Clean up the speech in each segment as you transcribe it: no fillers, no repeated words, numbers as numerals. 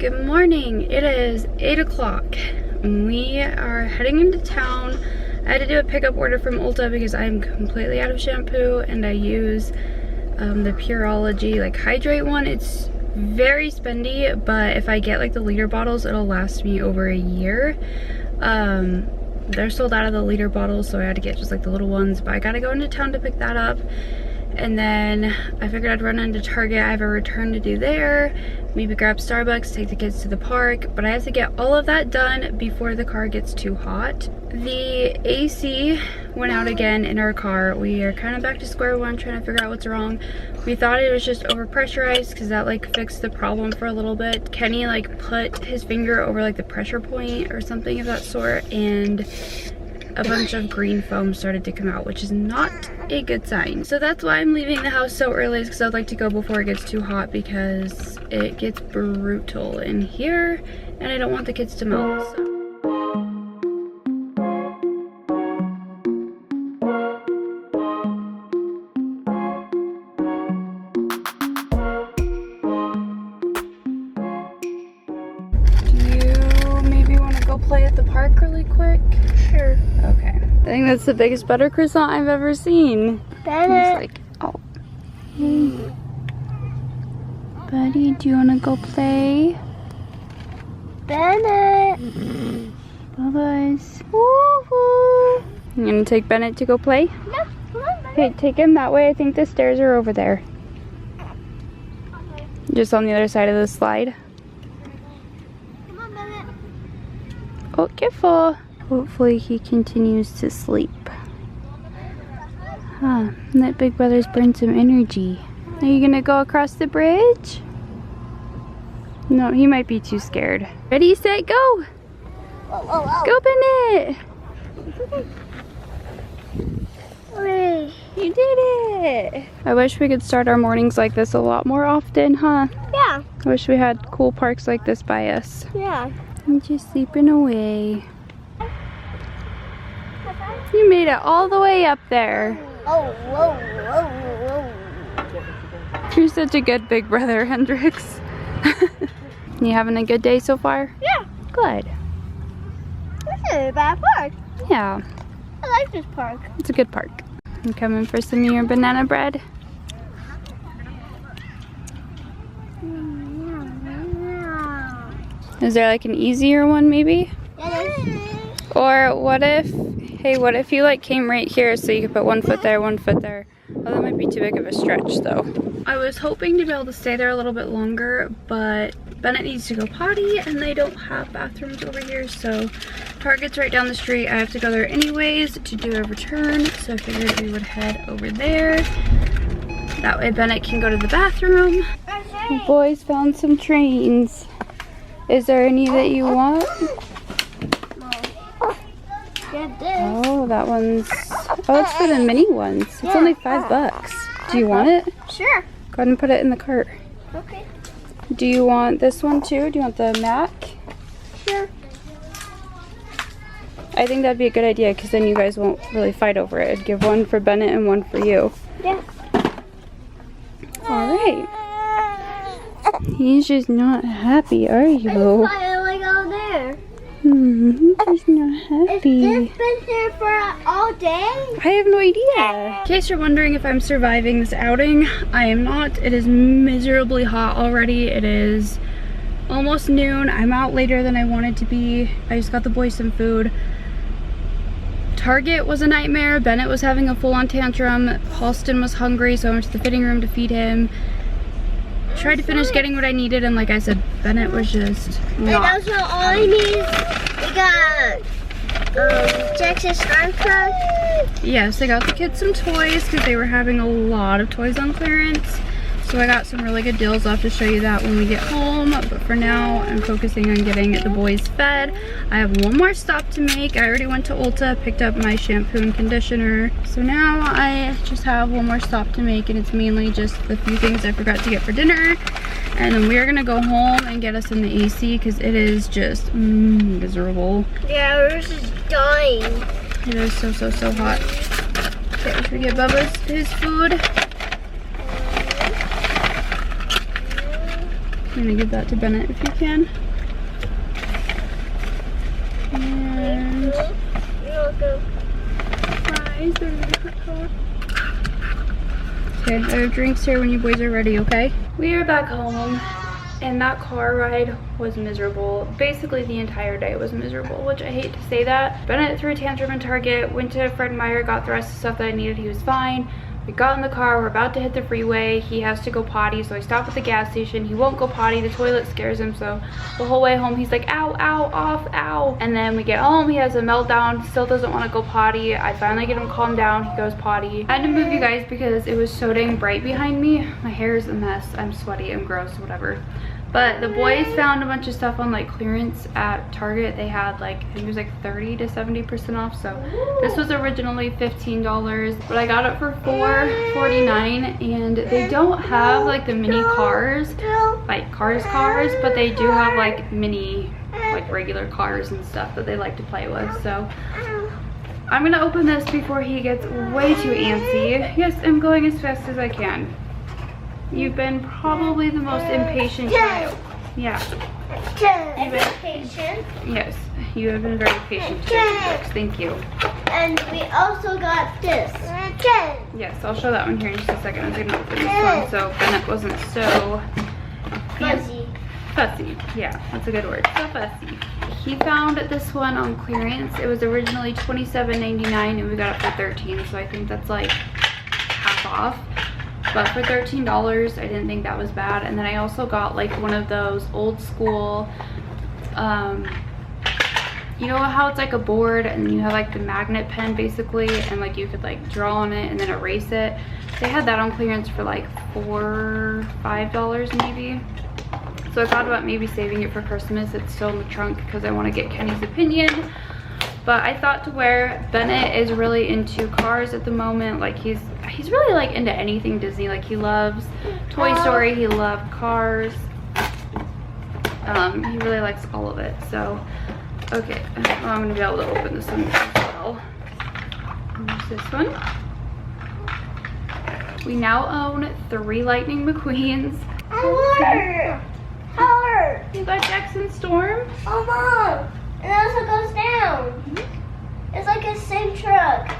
Good morning. It is 8 o'clock. We are heading into town. I had to do a pickup order from Ulta because I'm completely out of shampoo and I use the Pureology like Hydrate one. It's very spendy, but if I get like the liter bottles, it'll last me over a year. They're sold out of the liter bottles, so I had to get just like the little ones, but I gotta go into town to pick that up. And then I figured I'd run into Target. I have a return to do there. Maybe grab Starbucks, take the kids to the park. But I have to get all of that done before the car gets too hot. The AC went out again in our car. We are kind of back to square one, trying to figure out what's wrong. We thought it was just overpressurized because that like fixed the problem for a little bit. Kenny like put his finger over like the pressure point or something of that sort, and a bunch of green foam started to come out, which is not a good sign. So that's why I'm leaving the house so early, because I'd like to go before it gets too hot because it gets brutal in here and I don't want the kids to melt. So. Play at the park really quick? Sure. Okay. I think that's the biggest butter croissant I've ever seen. Bennett. It's like, oh. Hey. Buddy, do you want to go play? Bennett. Bubba's. Woohoo. You gonna take Bennett to go play? No, come on, Bennett. Okay, take him that way. I think the stairs are over there. Okay. Just on the other side of the slide. Oh, careful. Hopefully he continues to sleep. Huh, that big brother's burned some energy. Are you gonna go across the bridge? No, he might be too scared. Ready, set, go! Whoa, whoa, whoa. Go, Bennett! Hooray. You did it! I wish we could start our mornings like this a lot more often, huh? Yeah. I wish we had cool parks like this by us. Yeah. I'm just sleeping away. You made it all the way up there. Oh, whoa, whoa, whoa. You're such a good big brother, Hendrix. You having a good day so far? Yeah. Good. This is a bad park. Yeah, I like this park. it's a good park. You coming for some of your banana bread? Is there like an easier one maybe? Or what if, hey, what if you like came right here so you could put 1 foot there, 1 foot there? Oh, that might be too big of a stretch though. I was hoping to be able to stay there a little bit longer, but Bennett needs to go potty and they don't have bathrooms over here, so Target's right down the street. I have to go there anyways to do a return, so I figured we would head over there. That way Bennett can go to the bathroom. The boys found some trains. Is there any that you want? Get this. Oh, that one's, oh, it's for the mini ones. It's only $5. Do you want it? Sure. Go ahead and put it in the cart. Okay. Do you want this one too? Do you want the Mac? Sure. I think that'd be a good idea because then you guys won't really fight over it. I'd give one for Bennett and one for you. Yeah. All right. He's just not happy, are you? I like all there. He's not happy. Has this been here for all day? I have no idea. In case you're wondering if I'm surviving this outing, I am not. It is miserably hot already. It is almost noon. I'm out later than I wanted to be. I just got the boys some food. Target was a nightmare. Bennett was having a full-on tantrum. Halston was hungry, so I went to the fitting room to feed him. Tried to finish getting what I needed, and like I said, Bennett was just not. And also all I need, we got Texas Scarf Club. Yes, I got the kids some toys because they were having a lot of toys on clearance. So I got some really good deals. I'll have to show you that when we get home. But for now, I'm focusing on getting the boys fed. I have one more stop to make. I already went to Ulta, picked up my shampoo and conditioner. So now I just have one more stop to make, and it's mainly just the few things I forgot to get for dinner. And then we are gonna go home and get us in the AC because it is just miserable. Yeah, we're just dying. It is so hot. Okay, should we get Bubba's his food? I'm gonna give that to Bennett if you can. And fries are in the hot dog. Okay, I have drinks here when you boys are ready, okay? We are back home, and that car ride was miserable. Basically the entire day was miserable, which I hate to say that. Bennett threw a tantrum in Target, went to Fred Meyer, got the rest of the stuff that I needed. He was fine. We got in the car, we're about to hit the freeway. He has to go potty, so I stop at the gas station. He won't go potty, the toilet scares him, so the whole way home he's like, ow, ow, off, ow. And then we get home, he has a meltdown, still doesn't want to go potty. I finally get him calmed down, he goes potty. I had to move you guys because it was so dang bright behind me. My hair is a mess, I'm sweaty, I'm gross, whatever. But the boys found a bunch of stuff on like clearance at Target. They had like, I think it was like 30 to 70% off. So this was originally $15, but I got it for $4.49. And they don't have like the mini cars, like cars, but they do have like mini, like regular cars and stuff that they like to play with. So I'm gonna open this before he gets way too antsy. Yes, I'm going as fast as I can. You've been probably the most impatient child. Yeah. Patient. Yes, you have been very patient today. Thank you. And we also got this. Yes, I'll show that one here in just a second. I'm gonna open this one so Bennett wasn't so Fuzzy. fussy. Yeah, that's a good word. So fussy. He found this one on clearance. It was originally $27.99 and we got it for $13, so I think that's like half off. But for $13, I didn't think that was bad. And then I also got like one of those old school, you know how it's like a board and you have like the magnet pen basically, and like you could like draw on it and then erase it. They had that on clearance for like $5 maybe. So I thought about maybe saving it for Christmas. It's still in the trunk because I want to get Kenny's opinion. But I thought to wear, Bennett is really into cars at the moment. Like he's really like into anything Disney. Like he loves Toy Story, he loved Cars. He really likes all of it. So, okay, I'm gonna be able to open this one as well. There's this one. We now own 3 Lightning McQueens. Power! You got Jackson Storm? Oh, Mom! It also goes down. It's like a same truck.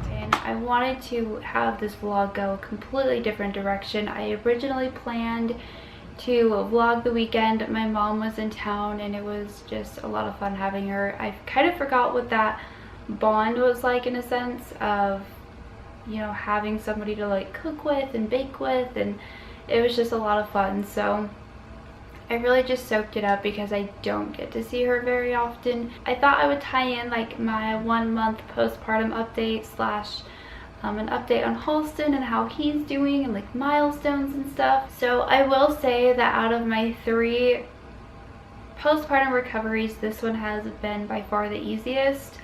And I wanted to have this vlog go a completely different direction. I originally planned to vlog the weekend. My mom was in town and it was just a lot of fun having her. I kind of forgot what that bond was like, in a sense of, you know, having somebody to like cook with and bake with, and it was just a lot of fun. So I really just soaked it up because I don't get to see her very often. I thought I would tie in like my 1-month postpartum update slash an update on Halston and how he's doing and like milestones and stuff. So I will say that out of my 3 postpartum recoveries, this one has been by far the easiest.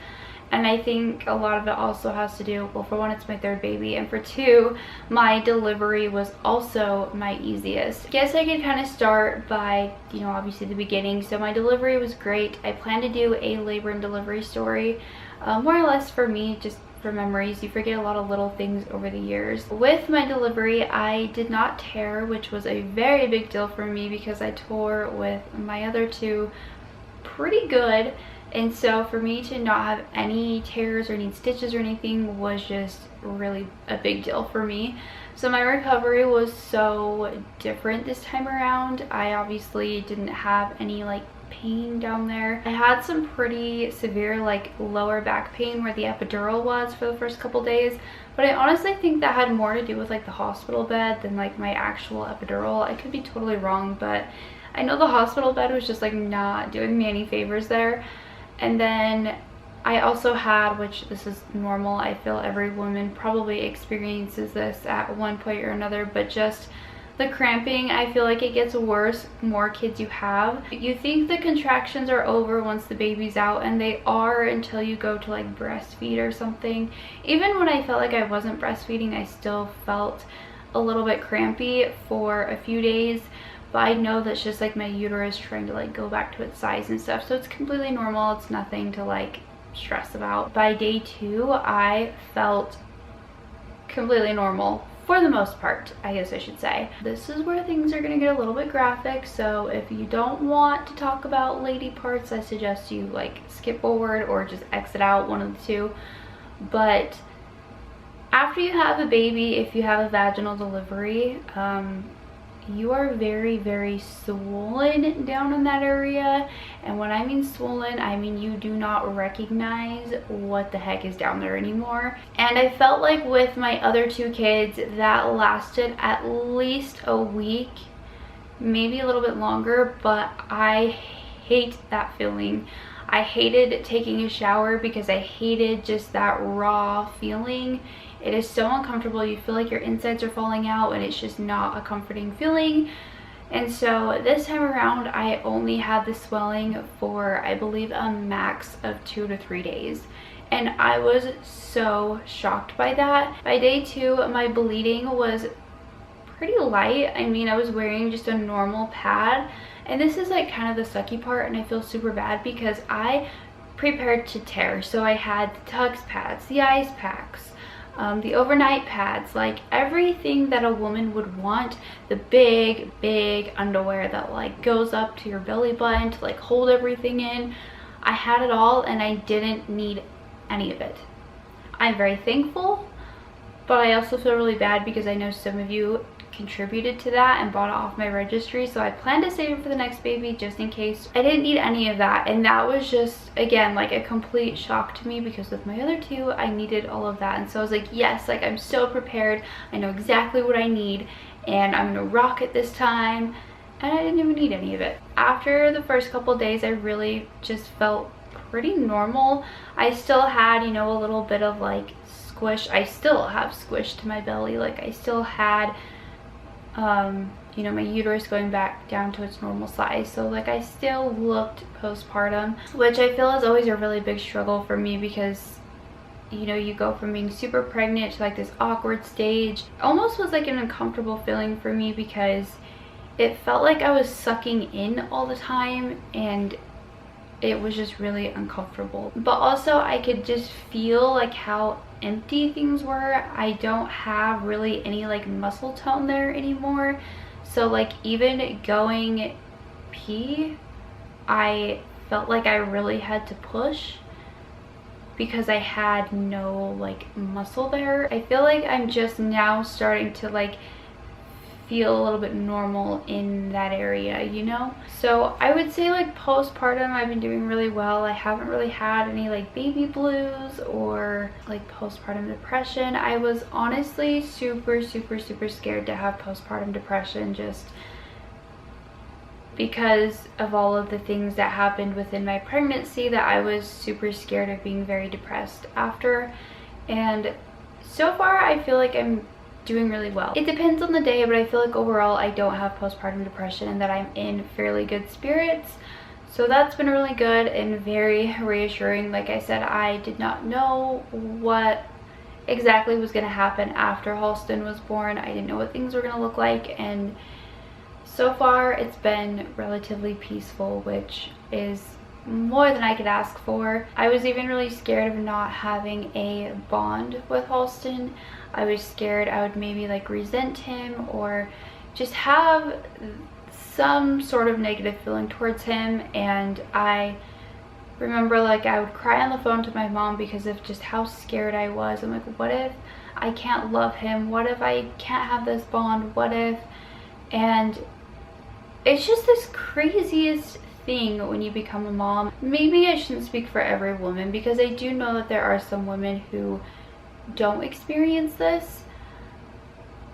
And I think a lot of it also has to do, well, for one, it's my 3rd baby, and for 2, my delivery was also my easiest. I guess I could kind of start by, you know, obviously the beginning. So my delivery was great. I plan to do a labor and delivery story, more or less for me, just for memories. You forget a lot of little things over the years. With my delivery, I did not tear, which was a very big deal for me because I tore with my other 2 pretty good. And so for me to not have any tears or need stitches or anything was just really a big deal for me. So my recovery was so different this time around. I obviously didn't have any like pain down there. I had some pretty severe like lower back pain where the epidural was for the first couple days, but I honestly think that had more to do with like the hospital bed than like my actual epidural. I could be totally wrong, but I know the hospital bed was just like not doing me any favors there. And then I also had, which this is normal, I feel every woman probably experiences this at one point or another, but just the cramping. I feel like it gets worse the more kids you have. You think the contractions are over once the baby's out, and they are until you go to like breastfeed or something. Even when I felt like I wasn't breastfeeding, I still felt a little bit crampy for a few days. But I know that's just like my uterus trying to like go back to its size and stuff. So it's completely normal. It's nothing to like stress about. By day 2, I felt completely normal for the most part, I guess I should say. This is where things are gonna get a little bit graphic, so if you don't want to talk about lady parts, I suggest you like skip forward or just exit out, one of the two. But after you have a baby, if you have a vaginal delivery, you are very, very swollen down in that area. And when I mean swollen, I mean you do not recognize what the heck is down there anymore. And I felt like with my other two kids, that lasted at least a week, maybe a little bit longer, but I hate that feeling. I hated taking a shower because I hated just that raw feeling. It is so uncomfortable. You feel like your insides are falling out and it's just not a comforting feeling. And so this time around, I only had the swelling for, I believe, a max of 2 to 3 days. And I was so shocked by that. By day 2, my bleeding was pretty light. I mean, I was wearing just a normal pad. And this is like kind of the sucky part, and I feel super bad because I prepared to tear. So I had the Tux pads, the ice packs, the overnight pads, like everything that a woman would want. The big underwear that like goes up to your belly button to like hold everything in. I had it all and I didn't need any of it. I'm very thankful, but I also feel really bad because I know some of you contributed to that and bought it off my registry, so I plan to save it for the next baby just in case. I didn't need any of that, and that was just, again, like a complete shock to me because with my other two, I needed all of that. And so I was like, yes, like I'm so prepared. I know exactly what I need and I'm gonna rock it this time. And I didn't even need any of it. After the first couple of days, I really just felt pretty normal. I still had, you know, a little bit of like squish. I still have squish to my belly. Like I still had you know, my uterus going back down to its normal size. So like I still looked postpartum, which I feel is always a really big struggle for me because, you know, you go from being super pregnant to like this awkward stage. Almost was like an uncomfortable feeling for me because it felt like I was sucking in all the time and it was just really uncomfortable. But also I could just feel like how empty things were. I don't have really any like muscle tone there anymore. So like even going pee, I felt like I really had to push because I had no like muscle there. I feel like I'm just now starting to like feel a little bit normal in that area, you know? So I would say like postpartum, I've been doing really well. I haven't really had any like baby blues or like postpartum depression. I was honestly super scared to have postpartum depression just because of all of the things that happened within my pregnancy, that I was super scared of being very depressed after. And so far I feel like I'm doing really well. It depends on the day, but I feel like overall I don't have postpartum depression and that I'm in fairly good spirits. So that's been really good and very reassuring. Like I said, I did not know what exactly was going to happen after Halston was born. I didn't know what things were going to look like, and so far it's been relatively peaceful, which is more than I could ask for. I was even really scared of not having a bond with Halston. I was scared I would maybe like resent him or just have some sort of negative feeling towards him. And I remember like I would cry on the phone to my mom because of just how scared I was. I'm like, what if I can't love him? What if I can't have this bond? What if? And it's just this craziest thing when you become a mom. Maybe I shouldn't speak for every woman because I do know that there are some women who don't experience this,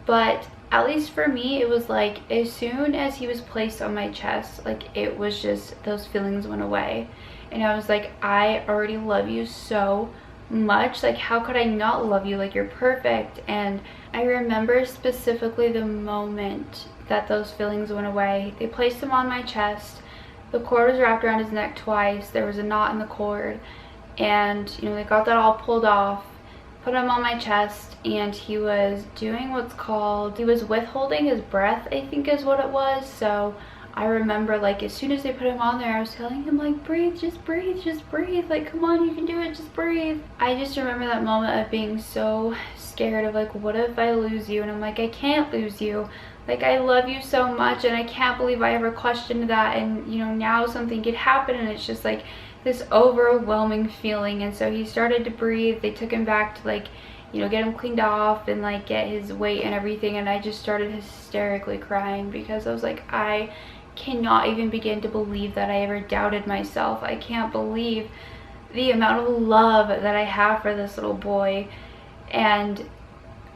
but at least for me it was like as soon as he was placed on my chest, like it was just those feelings went away and I was like, I already love you so much. Like how could I not love you? Like you're perfect. And I remember specifically the moment that those feelings went away. They placed him on my chest. The cord was wrapped around his neck twice. There was a knot in the cord, and you know, they got that all pulled off, put him on my chest, and he was doing what's called, he was withholding his breath, I think is what it was. So I remember like as soon as they put him on there, I was telling him like, breathe, just breathe, just breathe, like come on, you can do it, just breathe. I just remember that moment of being so scared of like, what if I lose you? And I'm like, I can't lose you. Like, I love you so much, and I can't believe I ever questioned that. And you know, now something could happen, and it's just like this overwhelming feeling. And so he started to breathe. They took him back to like, you know, get him cleaned off and like get his weight and everything. And I just started hysterically crying because I was like, I cannot even begin to believe that I ever doubted myself. I can't believe the amount of love that I have for this little boy. And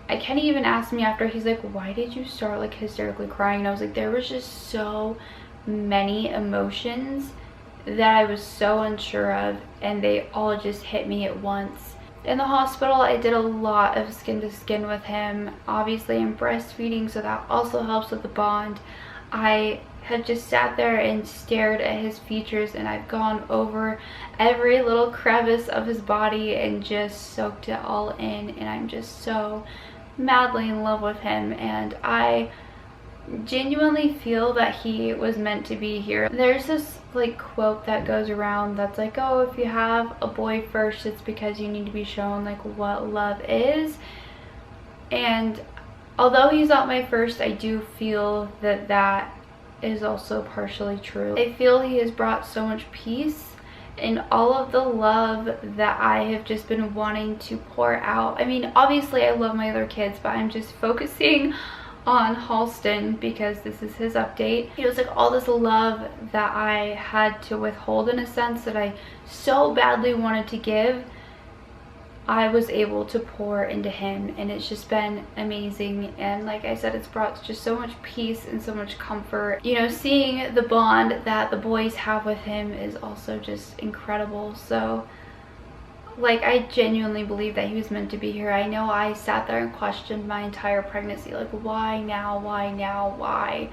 Kenny even asked me after, he's like, why did you start like hysterically crying? And I was like, there was just so many emotions that I was so unsure of, and they all just hit me at once. In the hospital, I did a lot of skin to skin with him. Obviously I'm breastfeeding, so that also helps with the bond. I have just sat there and stared at his features, and I've gone over every little crevice of his body and just soaked it all in, and I'm just so madly in love with him. And I genuinely feel that he was meant to be here. There's this like quote that goes around that's like, oh, if you have a boy first, it's because you need to be shown like what love is. And although he's not my first, I do feel that that is also partially true. I feel he has brought so much peace and all of the love that I have just been wanting to pour out. I mean, obviously I love my other kids, but I'm just focusing on Halston because this is his update. It was like all this love that I had to withhold, in a sense, that I so badly wanted to give, I was able to pour into him, and it's just been amazing. And like I said, it's brought just so much peace and so much comfort. You know, seeing the bond that the boys have with him is also just incredible. So like, I genuinely believe that he was meant to be here. I know I sat there and questioned my entire pregnancy, like, why now, why now, why?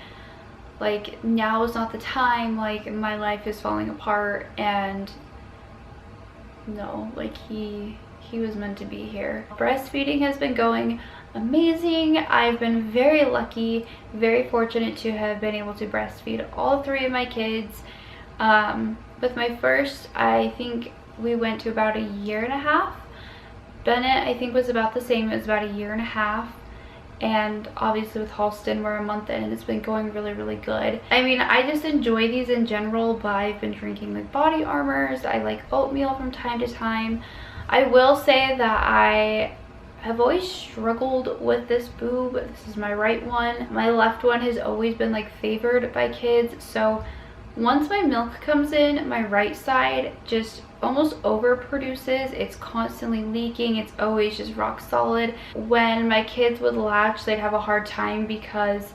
Like, now is not the time, like my life is falling apart. And no, like he was meant to be here. Breastfeeding has been going amazing. I've been very lucky, very fortunate to have been able to breastfeed all 3 of my kids. With my first, I think we went to about 1.5 years. Bennett, I think, was about the same. It was about 1.5 years. And obviously with Halston, we're a month in, and it's been going really, really good. I mean, I just enjoy these in general, but I've been drinking like body armors. I like oatmeal from time to time. I will say that I have always struggled with this boob. This is my right one. My left one has always been like favored by kids. So once my milk comes in, my right side just almost overproduces. It's constantly leaking. It's always just rock solid. When my kids would latch, they'd have a hard time because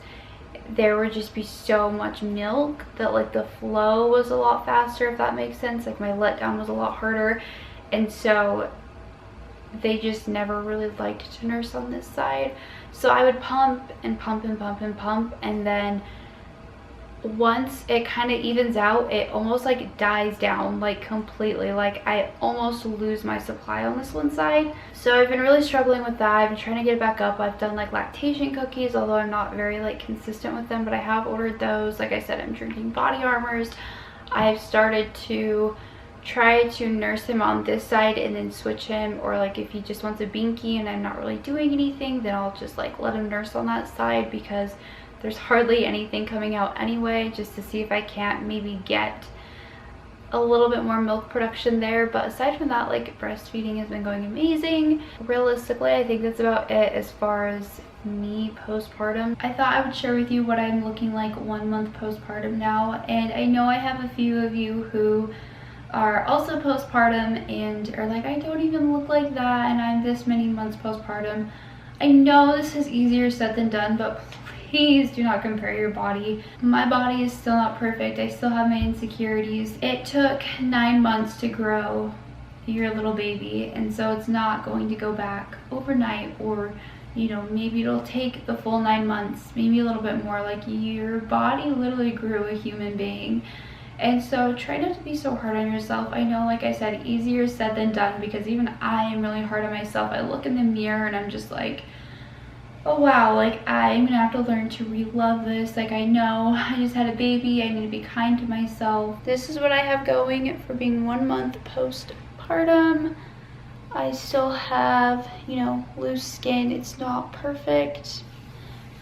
there would just be so much milk that like the flow was a lot faster, if that makes sense. Like my letdown was a lot harder. And so they just never really liked to nurse on this side. So I would pump and pump and pump and pump, and then once it kind of evens out, it almost like dies down like completely. Like I almost lose my supply on this one side. So I've been really struggling with that. I've been trying to get it back up. I've done like lactation cookies, although I'm not very like consistent with them, but I have ordered those. Like I said, I'm drinking body armors. I've started to try to nurse him on this side and then switch him, or like if he just wants a binky and I'm not really doing anything, then I'll just like let him nurse on that side, because there's hardly anything coming out anyway, just to see if I can't maybe get a little bit more milk production there. But aside from that, like breastfeeding has been going amazing. Realistically, I think that's about it as far as me postpartum. I thought I would share with you what I'm looking like 1 month postpartum now, and I know I have a few of you who are also postpartum and are like, I don't even look like that and I'm this many months postpartum. I know this is easier said than done, but please do not compare your body. My body is still not perfect. I still have my insecurities. It took 9 months to grow your little baby, and so it's not going to go back overnight, or you know, maybe it'll take the full 9 months, maybe a little bit more. Like your body literally grew a human being. And so try not to be so hard on yourself. I know, like I said, easier said than done, because even I am really hard on myself. I look in the mirror and I'm just like, oh wow, like I'm gonna have to learn to re-love this. Like I know I just had a baby, I need to be kind to myself. This is what I have going for being 1 month postpartum. I still have, you know, loose skin. It's not perfect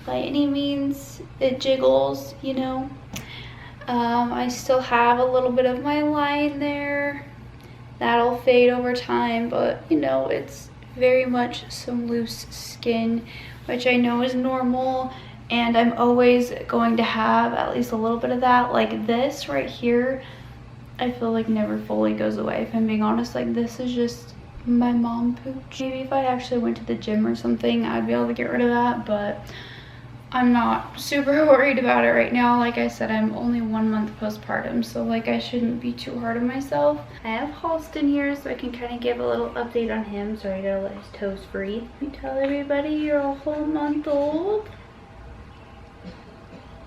by any means. It jiggles, you know. I still have a little bit of my line there. That'll fade over time, but you know, it's very much some loose skin, which I know is normal, and I'm always going to have at least a little bit of that. Like this right here, I feel like never fully goes away, if I'm being honest. Like this is just my mom pooch. Maybe if I actually went to the gym or something, I'd be able to get rid of that, but I'm not super worried about it right now. Like I said, I'm only 1 month postpartum, so like I shouldn't be too hard on myself. I have Halston here, so I can kind of give a little update on him. Sorry, I gotta let his toes free. You tell everybody you're a whole month old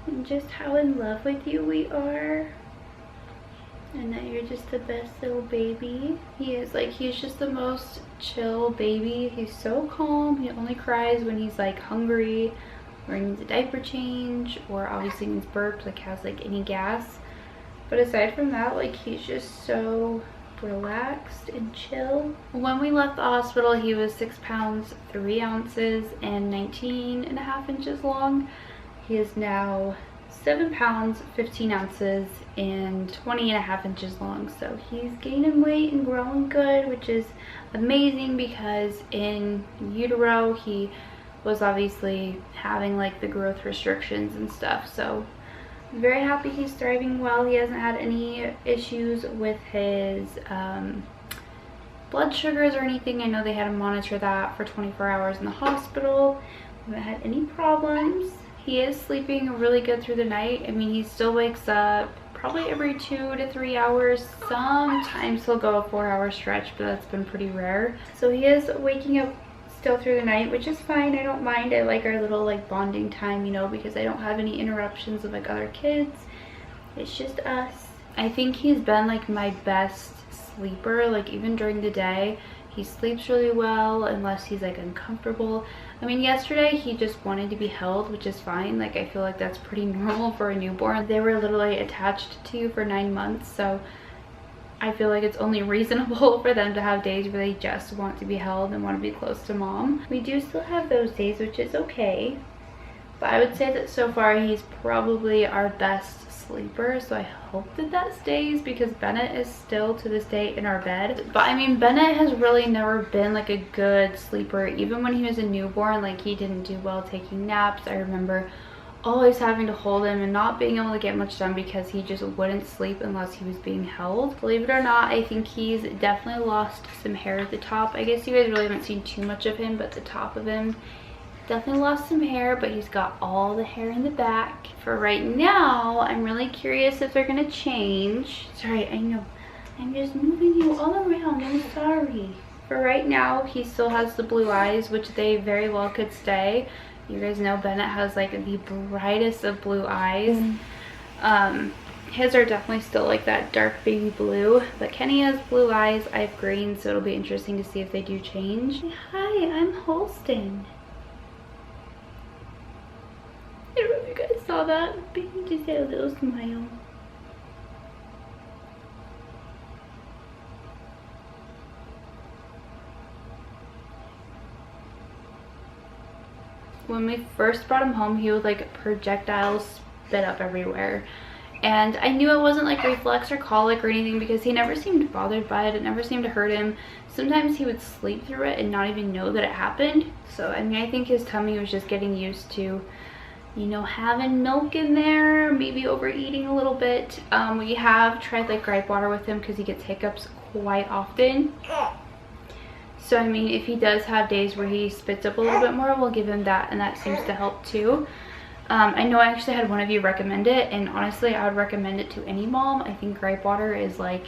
and just how in love with you we are, and that you're just the best little baby. He is like, he's just the most chill baby. He's so calm. He only cries when he's like hungry or needs a diaper change, or obviously needs burps, like has like any gas. But aside from that, like he's just so relaxed and chill. When we left the hospital, he was 6 pounds 3 ounces and 19.5 inches long. He is now 7 pounds 15 ounces and 20.5 inches long. So he's gaining weight and growing good, which is amazing because in utero he was obviously having like the growth restrictions and stuff. So I'm very happy he's thriving well. He hasn't had any issues with his blood sugars or anything. I know they had to monitor that for 24 hours in the hospital. We haven't had any problems. He is sleeping really good through the night. I mean, he still wakes up probably every 2 to 3 hours. Sometimes he'll go a 4-hour stretch, but that's been pretty rare. So he is waking up still through the night, which is fine. I don't mind. I like our little like bonding time, you know, because I don't have any interruptions of like other kids. It's just us. I think he's been like my best sleeper. Like even during the day, he sleeps really well unless he's like uncomfortable. I mean, yesterday he just wanted to be held, which is fine. Like I feel like that's pretty normal for a newborn. They were literally attached to you for 9 months, so I feel like it's only reasonable for them to have days where they just want to be held and want to be close to mom. We do still have those days, which is okay. But I would say that so far he's probably our best sleeper. So I hope that that stays, because Bennett is still to this day in our bed. But I mean, Bennett has really never been like a good sleeper. Even when he was a newborn, like he didn't do well taking naps. I remember always having to hold him and not being able to get much done because he just wouldn't sleep unless he was being held. Believe it or not, I think he's definitely lost some hair at the top. I guess you guys really haven't seen too much of him, but the top of him definitely lost some hair, but he's got all the hair in the back. For right now, I'm really curious if they're gonna change. Sorry, I know, I'm just moving you all around, I'm sorry. For right now, he still has the blue eyes, which they very well could stay. You guys know Bennett has like the brightest of blue eyes. His are definitely still like that dark baby blue, but Kenny has blue eyes. I have green, so it'll be interesting to see if they do change. Hi, I'm Halston. I don't know if you guys saw that, but he just had a little smile. When we first brought him home, he would like projectiles spit up everywhere. And I knew it wasn't like reflux or colic or anything because he never seemed bothered by it. It never seemed to hurt him. Sometimes he would sleep through it and not even know that it happened. So, I mean, I think his tummy was just getting used to, you know, having milk in there, maybe overeating a little bit. We have tried like gripe water with him because he gets hiccups quite often. So, I mean, if he does have days where he spits up a little bit more, we'll give him that, and that seems to help too. I know I actually had one of you recommend it, and honestly, I would recommend it to any mom. I think gripe water is like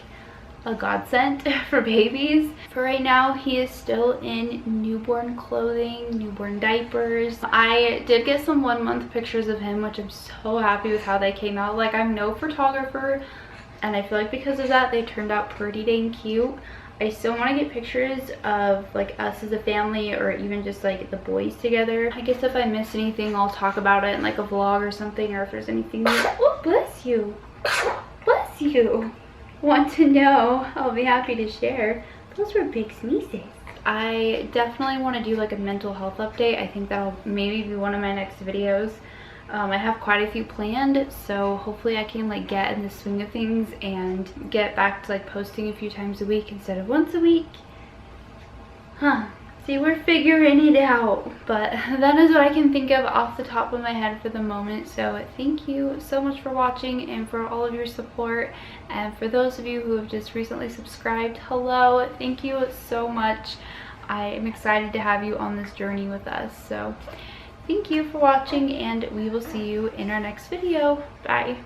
a godsend for babies. For right now, he is still in newborn clothing, newborn diapers. I did get some 1 month pictures of him, which I'm so happy with how they came out. Like, I'm no photographer, and I feel like because of that, they turned out pretty dang cute. I still want to get pictures of like us as a family, or even just like the boys together. I guess if I miss anything, I'll talk about it in like a vlog or something, or if there's anything that, oh, bless you, bless you, want to know, I'll be happy to share. Those were big sneezes. I definitely want to do like a mental health update. I think that'll maybe be one of my next videos. I have quite a few planned, so hopefully I can like get in the swing of things and get back to like posting a few times a week instead of once a week. See, we're figuring it out, but that is what I can think of off the top of my head for the moment. So thank you so much for watching and for all of your support, and for those of you who have just recently subscribed, hello, thank you so much. I am excited to have you on this journey with us. So thank you for watching, and we will see you in our next video. Bye.